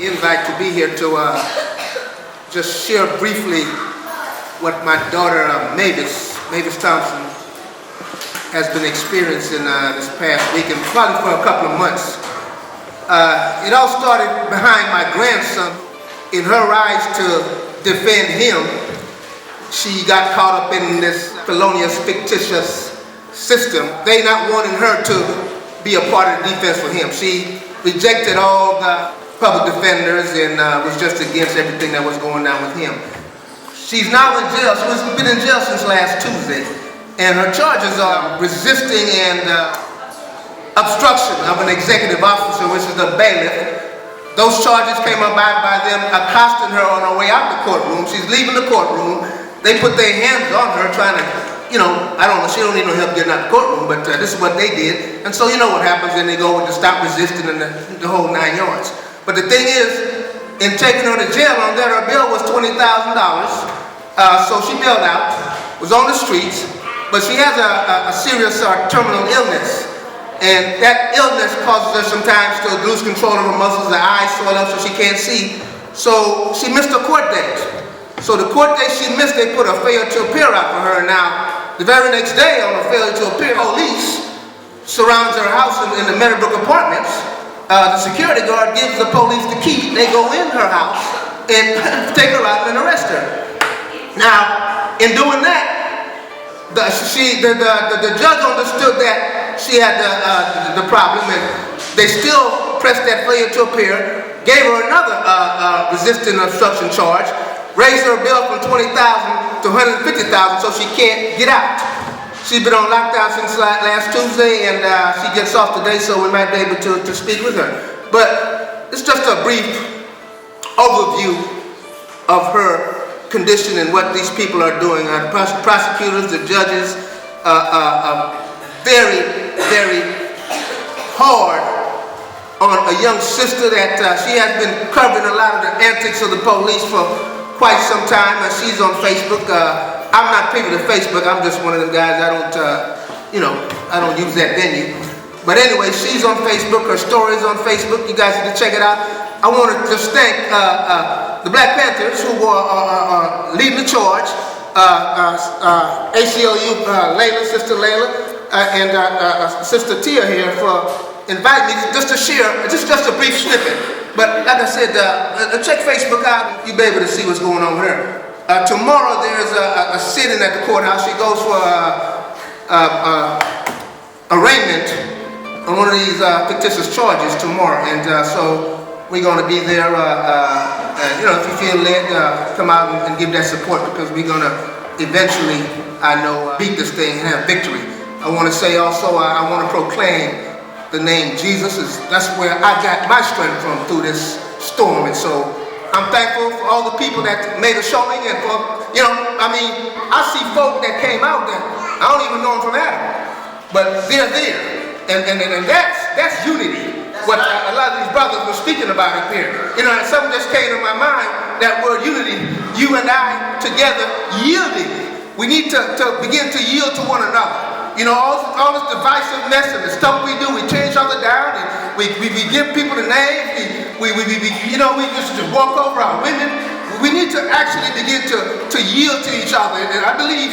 the invite to be here to just share briefly what my daughter Mavis Thompson has been experiencing this past week and probably for a couple of months. It all started behind my grandson. In her rise to defend him, she got caught up in this felonious, fictitious system. They not wanting her to be a part of the defense for him. She rejected all the public defenders and was just against everything that was going on with him. She's now in jail. She's been in jail since last Tuesday. And her charges are resisting and obstruction of an executive officer, which is the bailiff. Those charges came about by them accosting her on her way out the courtroom. She's leaving the courtroom. They put their hands on her trying to, I don't know, she don't need no help getting out the courtroom, but this is what they did. And so you know what happens, then they go with the stop resisting and the whole 9 yards. But the thing is, in taking her to jail on that, her bill was $20,000. So she bailed out, was on the streets, but she has a serious terminal illness. And that illness causes her sometimes to lose control of her muscles, her eyes swell up so she can't see. So she missed a court date. So the court date she missed, they put a failure to appear out for her. Now, the very next day on a failure to appear, police surrounds her house in the Meadowbrook Apartments. The security guard gives the police the key. They go in her house and take her out and arrest her. Now, in doing that, the judge understood that she had the problem, and they still pressed that failure to appear, gave her another resisting obstruction charge, raised her bill from $20,000 to $150,000 so she can't get out. She's been on lockdown since last Tuesday, and she gets off today, so we might be able to speak with her. But it's just a brief overview of her condition and what these people are doing. The prosecutors, the judges, very, very hard on a young sister that she has been covering a lot of the antics of the police for quite some time. She's on Facebook. I'm not privy to Facebook. I'm just one of them guys. I don't use that venue. But anyway, she's on Facebook. Her story is on Facebook. You guys need to check it out. I want to just thank the Black Panthers who are leading the charge. ACLU, Layla, Sister Layla, and Sister Tia here for inviting me just to share, just a brief snippet. But like I said, check Facebook out, you'll be able to see what's going on with her. Tomorrow there's a sitting at the courthouse. She goes for arraignment on one of these fictitious charges tomorrow. And so we're going to be there. If you feel led, come out and give that support, because we're going to eventually, I know, beat this thing and have victory. I want to say also, I want to proclaim the name Jesus. That's where I got my strength from through this storm. And so I'm thankful for all the people that made a showing, and for, I see folk that came out that I don't even know them from Adam, but they're there. And that's unity. What a lot of these brothers were speaking about up here. And something just came to my mind, that word unity, you and I together yielding. We need to begin to yield to one another. All this divisiveness and the stuff we do, we tear each other down, and we give people the names, we just walk over our women. We need to actually begin to yield to each other, and I believe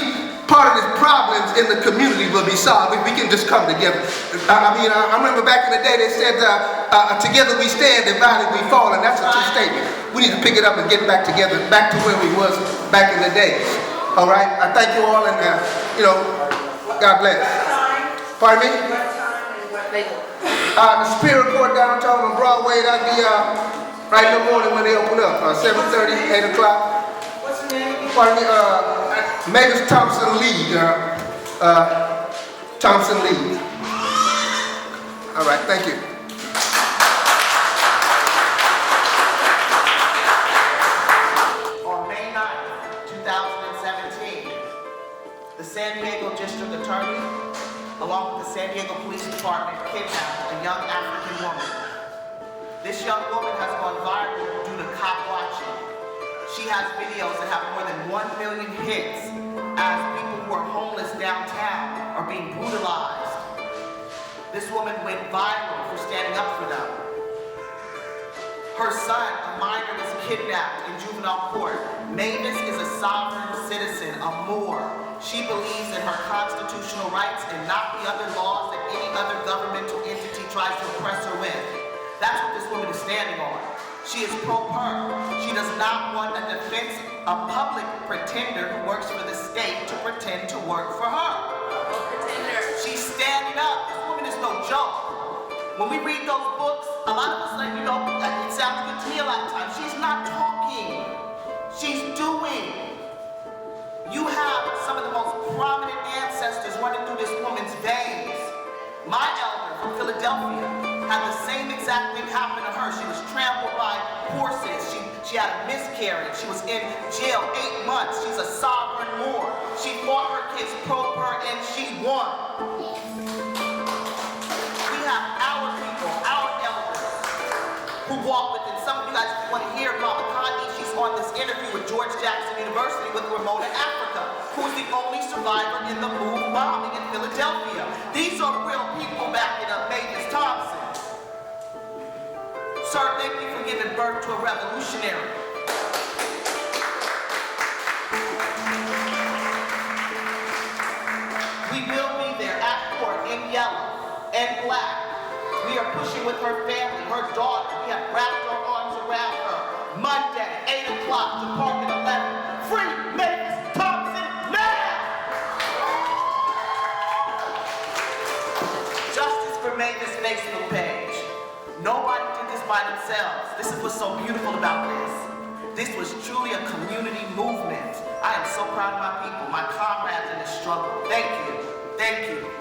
part of the problems in the community will be solved if we can just come together. I remember back in the day they said, together we stand, divided we fall, and that's a true statement. We need to pick it up and get back together, back to where we was back in the days. All right, I thank you all, and God bless. Pardon me? The Superior Court downtown on Broadway, that'll be right in the morning when they open up, 7:30, 8 o'clock. What's the name? Pardon me, Mavis Thompson Lee. Thompson Lee. All right, thank you. On May 9th, 2017, the San Diego District Attorney, along with the San Diego Police Department, kidnapped a young African woman. This young woman has gone viral due to cop watching. She has videos that have more than 1 million hits as people who are homeless downtown are being brutalized. This woman went viral for standing up for them. Her son, a minor, was kidnapped in juvenile court. Mavis is a sovereign citizen, a Moor. She believes in her constitutional rights and not the other laws that any other governmental entity tries to oppress her with. That's what this woman is standing on. She is pro-per. She does not want a public pretender who works for the state to pretend to work for her. She's standing up. This woman is no joke. When we read those books, a lot of us like, it sounds good to me a lot of times. She's not talking. She's doing. You have some of the most prominent ancestors running through this woman's veins. My elder from Philadelphia had the same exact thing happen to her. She was trampled by horses. She had a miscarriage. She was in jail 8 months. She's a sovereign Moor. She fought her case pro-per and she won. We have our people, our elders, who walk with it. Some of you guys want to hear Mama Kanye. She's on this interview with George Jackson University with Ramona Africa, who is the only survivor in the move bombing in Philadelphia. These are real people backing up Mavis Thompson. Sir, thank you for giving birth to a revolutionary. We will be there at court in yellow and black. We are pushing with her family, her daughter. We have wrapped our arms around her. Monday, 8 o'clock, Department 11. Free Mavis Thompson now! Justice for Mavis Facebook page. Nobody did this by themselves. This is what's so beautiful about this. This was truly a community movement. I am so proud of my people, my comrades in this struggle. Thank you. Thank you.